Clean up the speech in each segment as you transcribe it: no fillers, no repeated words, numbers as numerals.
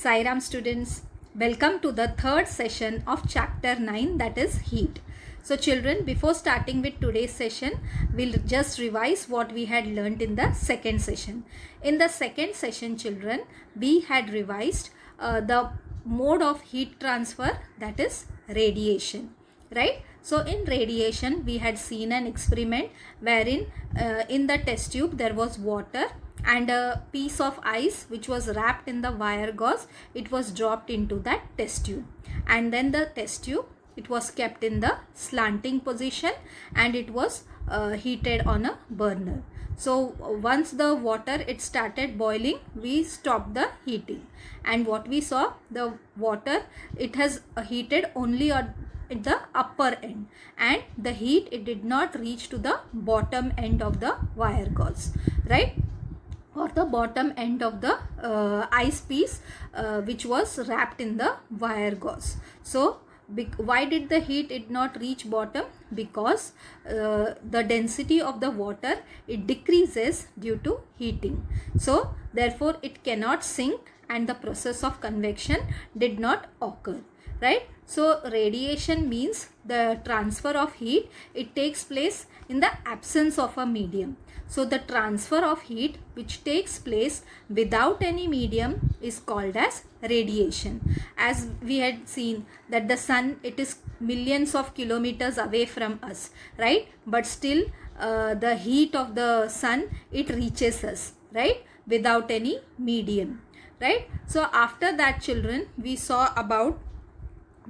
Sai Ram students, welcome to the third session of chapter 9, that is heat. So children, before starting with today's session, we'll just revise what we had learned in the second session. In the second session children, we had revised the mode of heat transfer, that is radiation, right? So in radiation, we had seen an experiment wherein in the test tube there was water and a piece of ice which was wrapped in the wire gauze. It was dropped into that test tube, and then the test tube, it was kept in the slanting position and it was heated on a burner. So once the water it started boiling, we stopped the heating, and what we saw, the water it has heated only at the upper end, and the heat it did not reach to the bottom end of the wire gauze, right, or the bottom end of the ice piece which was wrapped in the wire gauze. So why did the heat it not reach bottom? Because the density of the water it decreases due to heating. So therefore it cannot sink and the process of convection did not occur, right? So radiation means the transfer of heat, it takes place in the absence of a medium. So the transfer of heat which takes place without any medium is called as radiation. As we had seen that the sun, it is millions of kilometers away from us, right? But still the heat of the sun, it reaches us, right, without any medium, right? So after that children, we saw about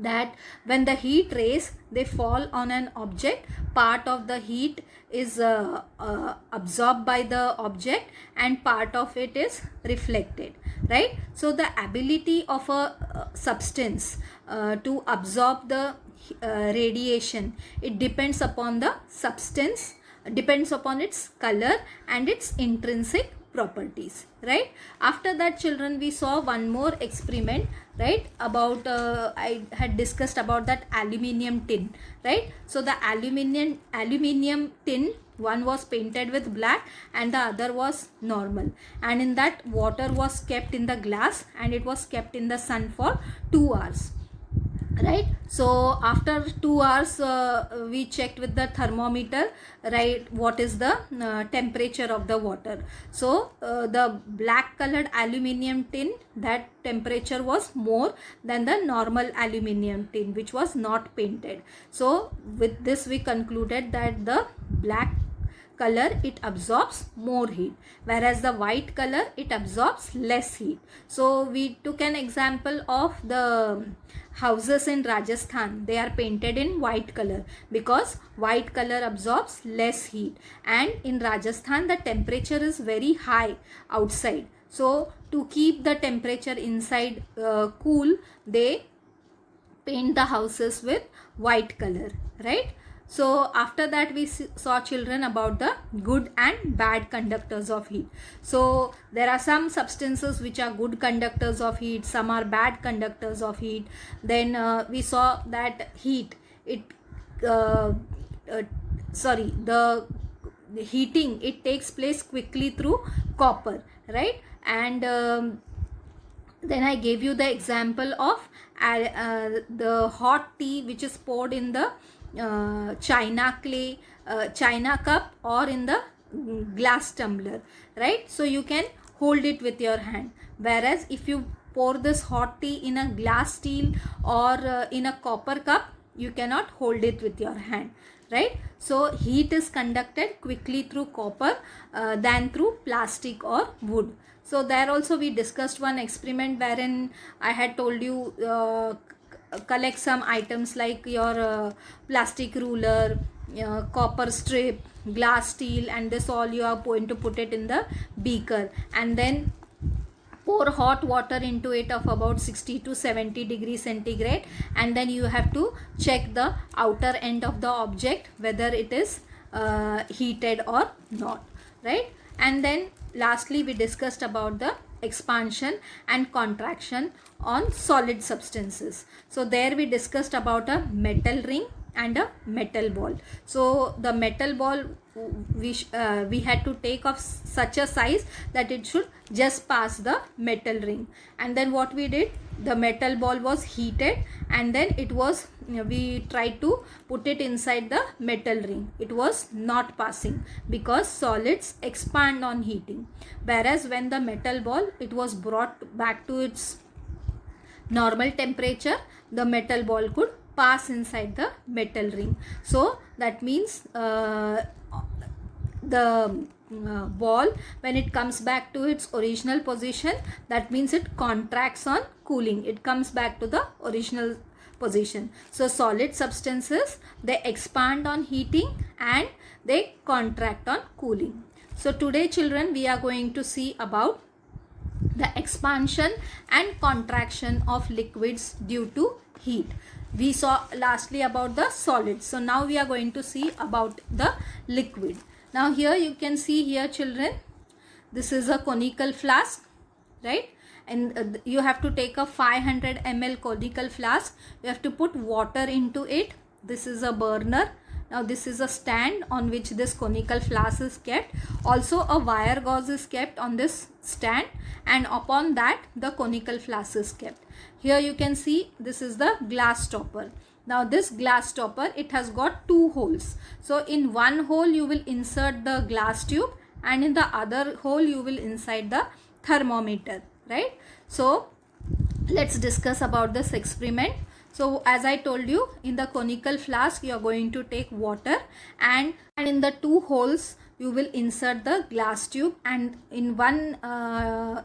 that when the heat rays they fall on an object, part of the heat is absorbed by the object and part of it is reflected, right? So the ability of a substance to absorb the radiation, it depends upon the substance, depends upon its color and its intrinsic properties, right? After that children, we saw one more experiment, right, about I had discussed about that aluminium tin, right? So the aluminium tin, one was painted with black and the other was normal, and in that water was kept in the glass and it was kept in the sun for 2 hours, right? So after 2 hours we checked with the thermometer, right, what is the temperature of the water. So the black colored aluminium tin, that temperature was more than the normal aluminium tin which was not painted. So with this we concluded that the black color it absorbs more heat, whereas the white color it absorbs less heat. So we took an example of the houses in Rajasthan. They are painted in white color because white color absorbs less heat, and in Rajasthan the temperature is very high outside. So to keep the temperature inside cool, they paint the houses with white color, right? So after that we saw children about the good and bad conductors of heat. So there are some substances which are good conductors of heat, some are bad conductors of heat. Then we saw that heat, it the heating it takes place quickly through copper, right? And then I gave you the example of the hot tea which is poured in the china cup or in the glass tumbler, right? So you can hold it with your hand, whereas if you pour this hot tea in a glass steel or in a copper cup, you cannot hold it with your hand, right? So heat is conducted quickly through copper than through plastic or wood. So there also we discussed one experiment wherein I had told you collect some items like your plastic ruler, copper strip, glass steel, and this all you are going to put it in the beaker and then pour hot water into it of about 60 to 70 degrees centigrade, and then you have to check the outer end of the object whether it is heated or not, right? And then lastly we discussed about the expansion and contraction on solid substances. So there we discussed about a metal ring and a metal ball. So the metal ball we had to take of such a size that it should just pass the metal ring. And then what we did, the metal ball was heated, and then it was, we tried to put it inside the metal ring. It was not passing because solids expand on heating, whereas when the metal ball, it was brought back to its normal temperature, the metal ball could pass inside the metal ring. So that means the ball, when it comes back to its original position, that means it contracts on cooling. It comes back to the original position. So solid substances, they expand on heating and they contract on cooling. So today children, we are going to see about the expansion and contraction of liquids due to heat. We saw lastly about the solids. So now we are going to see about the liquid. Now here you can see here children, this is a conical flask, right? And you have to take a 500 ml conical flask. You have to put water into it. This is a burner. Now this is a stand on which this conical flask is kept. Also a wire gauze is kept on this stand, and upon that the conical flask is kept. Here you can see this is the glass stopper. Now this glass stopper, it has got two holes. So in one hole you will insert the glass tube, and in the other hole you will insert the thermometer, right? So let's discuss about this experiment. So as I told you, in the conical flask you are going to take water, and in the two holes you will insert the glass tube, and in one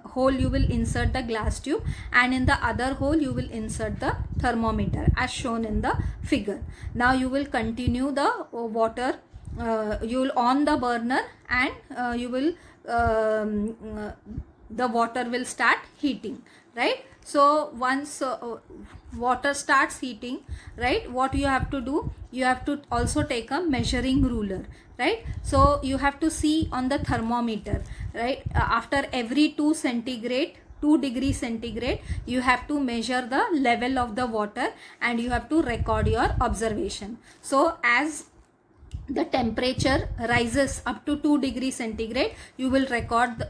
hole you will insert the glass tube, and in the other hole you will insert the thermometer as shown in the figure. Now you will continue the water, you will on the burner, and you will the water will start heating, right? So once water starts heating, right, what you have to do, you have to also take a measuring ruler, right? So you have to see on the thermometer, right, after every 2 degrees centigrade you have to measure the level of the water, and you have to record your observation. So as the temperature rises up to 2 degrees centigrade, you will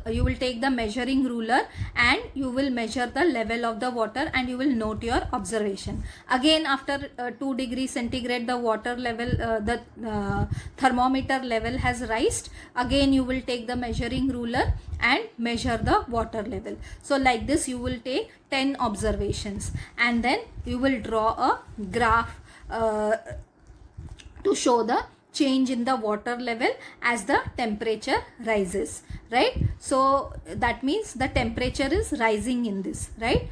you will take the measuring ruler and you will measure the level of the water, and you will note your observation. Again after 2 degrees centigrade the water level, the thermometer level has raised. Again you will take the measuring ruler and measure the water level. So like this you will take 10 observations, and then you will draw a graph to show the change in the water level as the temperature rises, right? So that means the temperature is rising in this, right?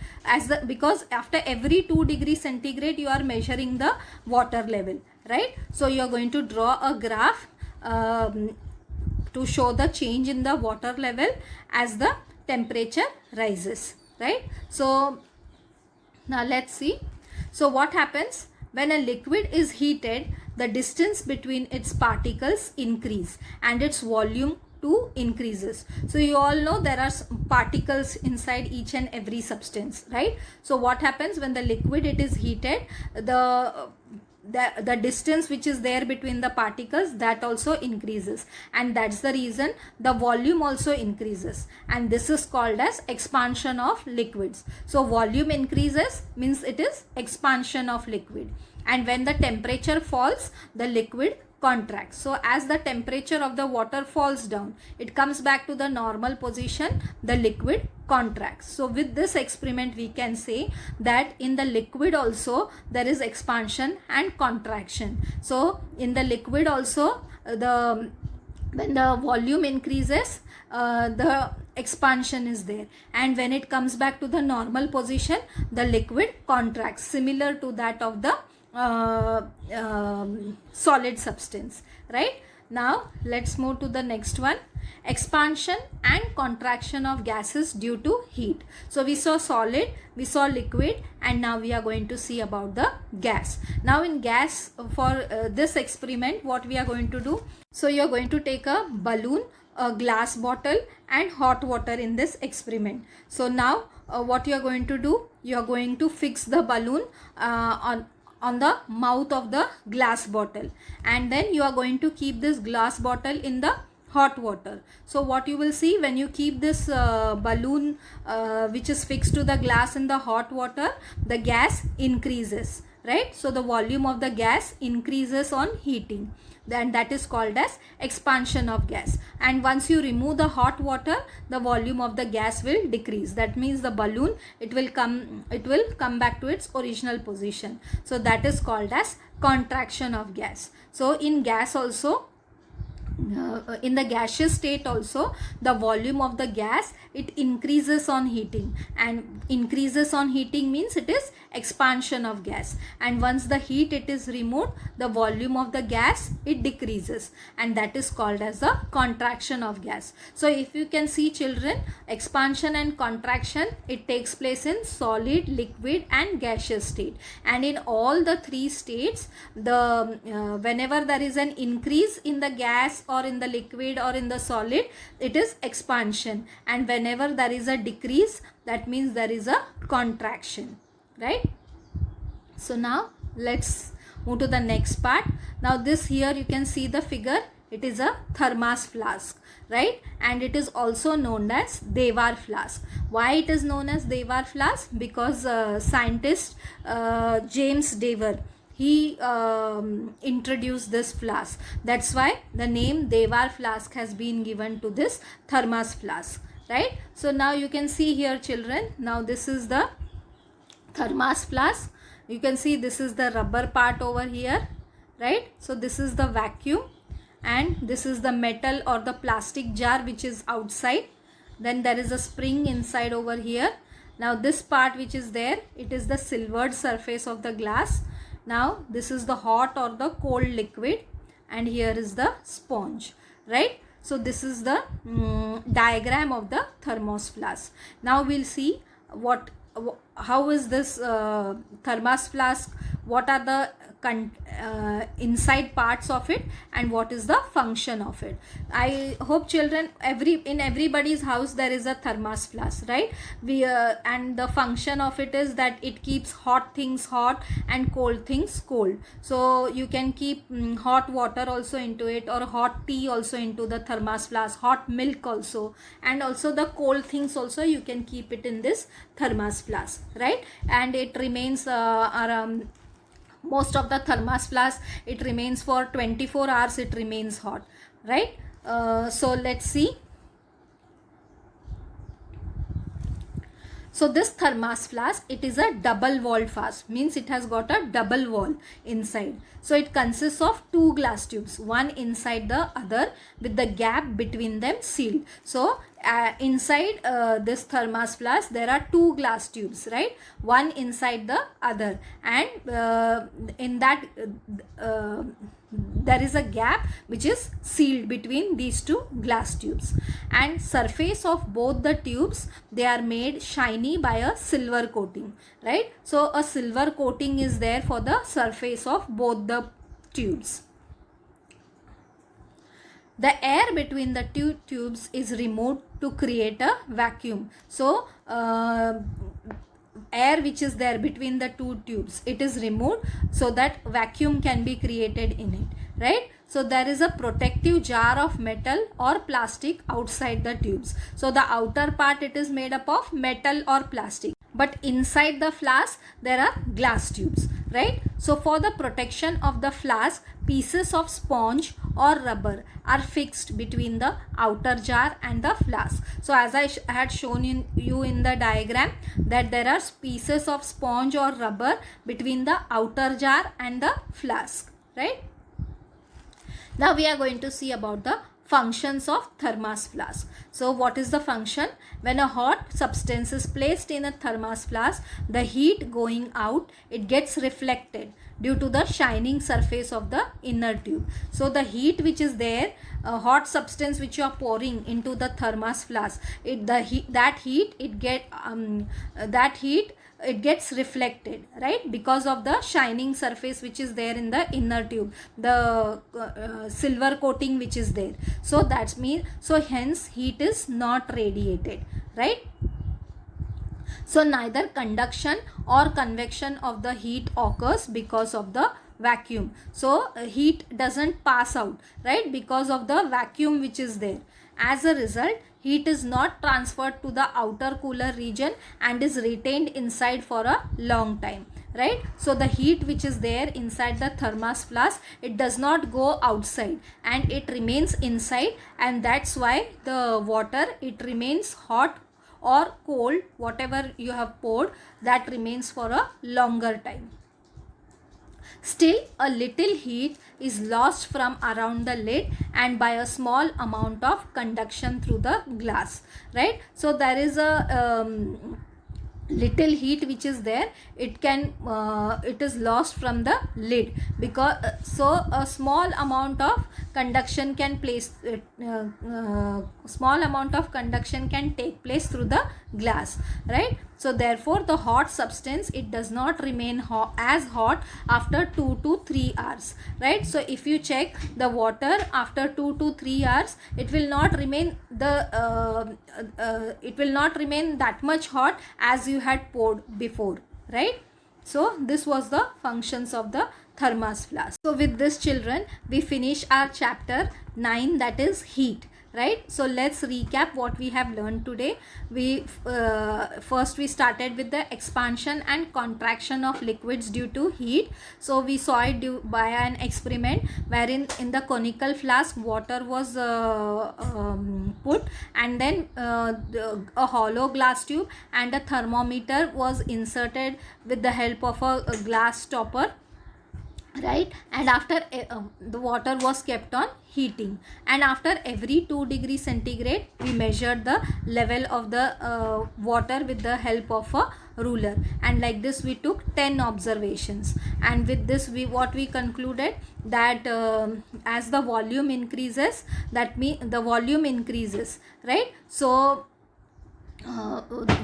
Because after every 2 degrees centigrade you are measuring the water level, right? So you are going to draw a graph to show the change in the water level as the temperature rises, right? So now let's see. So what happens when a liquid is heated? The distance between its particles increase and its volume too increases. So you all know there are particles inside each and every substance, right? So what happens when the liquid it is heated, the distance which is there between the particles, that also increases, and that's the reason the volume also increases, and this is called as expansion of liquids. So volume increases means it is expansion of liquid, and when the temperature falls the liquid contracts. So as the temperature of the water falls down, it comes back to the normal position, the liquid contracts. So with this experiment we can say that in the liquid also there is expansion and contraction. So in the liquid also when the volume increases, the expansion is there, and when it comes back to the normal position the liquid contracts, similar to that of the solid substance, right? Now let's move to the next one, expansion and contraction of gases due to heat. So we saw solid, we saw liquid, and now we are going to see about the gas. Now in gas, for this experiment what we are going to do, so you are going to take a balloon, a glass bottle and hot water in this experiment. So now what you are going to do, you are going to fix the balloon on the mouth of the glass bottle, and then you are going to keep this glass bottle in the hot water. So what you will see, when you keep this balloon which is fixed to the glass in the hot water, the gas increases, right? So the volume of the gas increases on heating, then that is called as expansion of gas. And once you remove the hot water, the volume of the gas will decrease. That means the balloon, it will come back to its original position. So that is called as contraction of gas. So in gas also, in the gaseous state also, the volume of the gas, it increases on heating, and increases on heating means it is expansion of gas. And once the heat it is removed, the volume of the gas, it decreases, and that is called as the contraction of gas. So if you can see children, expansion and contraction, it takes place in solid, liquid and gaseous state. And in all the three states, the whenever there is an increase in the gas or in the liquid or in the solid, it is expansion, and whenever there is a decrease, that means there is a contraction, right? So now let's move to the next part. Now this here you can see the figure, it is a thermos flask, right? And it is also known as Dewar flask. Why it is known as Dewar flask? Because scientist James Dewar, he introduced this flask. That's why the name Dewar flask has been given to this thermos flask, right? So now you can see here children, now this is the thermos flask. You can see this is the rubber part over here, right? So this is the vacuum, and this is the metal or the plastic jar which is outside. Then there is a spring inside over here. Now this part which is there, it is the silvered surface of the glass. Now this is the hot or the cold liquid, and here is the sponge, right? So this is the diagram of the thermos flask. Now we'll see how is this thermos flask, what are the inside parts of it, and what is the function of it. I hope children, in everybody's house there is a thermos flask, right? And the function of it is that it keeps hot things hot and cold things cold. So you can keep hot water also into it, or hot tea also into the thermos flask, hot milk also, and also the cold things also you can keep it in this thermos flask, right? And it remains around, most of the thermos flask, it remains for 24 hours, it remains hot, right? So let's see. So this thermos flask, it is a double walled flask, means it has got a double wall inside. So it consists of two glass tubes, one inside the other, with the gap between them sealed. So inside this thermos flask there are two glass tubes, right? One inside the other, and in that there is a gap which is sealed between these two glass tubes. And surface of both the tubes, they are made shiny by a silver coating, right? So a silver coating is there for the surface of both the tubes. The air between the two tubes is removed to create a vacuum. So air which is there between the two tubes, it is removed so that vacuum can be created in it, right? So there is a protective jar of metal or plastic outside the tubes. So the outer part, it is made up of metal or plastic, but inside the flask there are glass tubes, right? So for the protection of the flask, pieces of sponge or rubber are fixed between the outer jar and the flask. So as I had shown you in the diagram, that there are pieces of sponge or rubber between the outer jar and the flask, right? Now we are going to see about the functions of thermos flask. So what is the function? When a hot substance is placed in a thermos flask, the heat going out, it gets reflected due to the shining surface of the inner tube. So the heat which is there, a hot substance which you are pouring into the thermos flask, that heat it gets reflected, right? Because of the shining surface which is there in the inner tube, the silver coating which is there. So that's mean, so hence heat is not radiated, right? So neither conduction or convection of the heat occurs because of the vacuum. So heat doesn't pass out, right, because of the vacuum which is there. As a result, heat is not transferred to the outer cooler region and is retained inside for a long time, right. So the heat which is there inside the thermos flask, it does not go outside and it remains inside, and that's why the water, it remains hot or cold, whatever you have poured, that remains for a longer time. Still, a little heat is lost from around the lid and by a small amount of conduction through the glass, right. So there is a little heat which is there, it is lost from the lid, because so a small amount of conduction can small amount of conduction can take place through the glass, right. So therefore the hot substance, it does not remain as hot after 2 to 3 hours, right. So if you check the water after 2 to 3 hours, it will not remain it will not remain that much hot as you had poured before, right. So this was the functions of the thermos flask. So with this, children, we finish our chapter 9, that is heat, right. So let's recap what we have learned today. We first we started with the expansion and contraction of liquids due to heat. So we saw it by an experiment wherein in the conical flask water was put, and then a hollow glass tube and a thermometer was inserted with the help of a glass stopper, right. And after the water was kept on heating, and after every 2 degrees centigrade we measured the level of the water with the help of a ruler, and like this we took 10 observations. And with this, what we concluded, that as the volume increases, that means the volume increases, right. So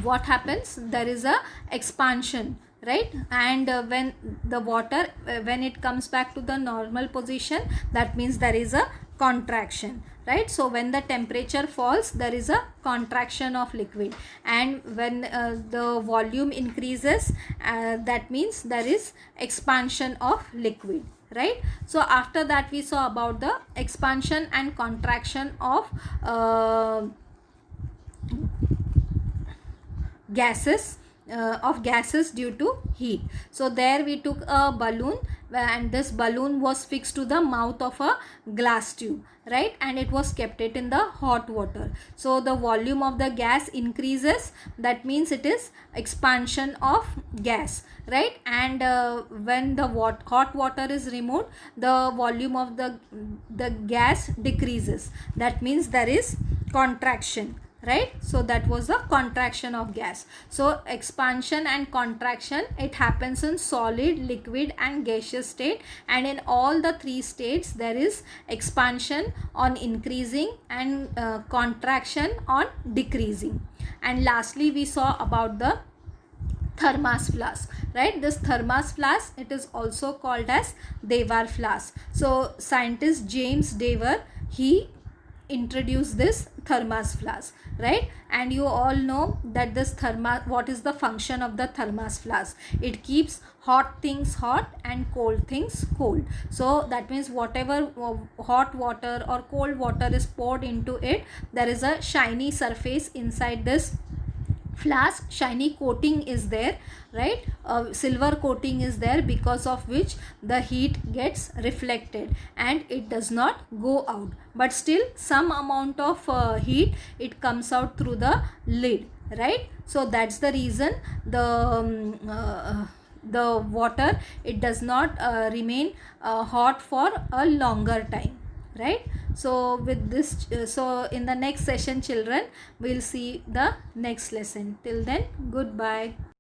what happens, there is a expansion, right. And when the water when it comes back to the normal position, that means there is a contraction, right. So when the temperature falls, there is a contraction of liquid, and when the volume increases, that means there is expansion of liquid, right. So after that, we saw about the expansion and contraction of gases due to heat. So there we took a balloon, and this balloon was fixed to the mouth of a glass tube, right, and it was kept it in the hot water. So the volume of the gas increases, that means it is expansion of gas, right. And when the hot water is removed, the volume of the gas decreases, that means there is contraction, right. So that was the contraction of gas. So expansion and contraction, it happens in solid, liquid and gaseous state, and in all the 3 states there is expansion on increasing and contraction on decreasing. And lastly, we saw about the thermos flask, right. This thermos flask, it is also called as Dewar flask. So scientist James Dewar, he introduced this thermos flask, right. And you all know that this what is the function of the thermos flask? It keeps hot things hot and cold things cold. So that means whatever hot water or cold water is poured into it, there is a shiny surface inside this flask, shiny coating is there, right. Silver coating is there, because of which the heat gets reflected and it does not go out, but still some amount of heat, it comes out through the lid, right. So that's the reason the water, it does not remain hot for a longer time, right. So with this, so in the next session, children, we'll see the next lesson. Till then, goodbye.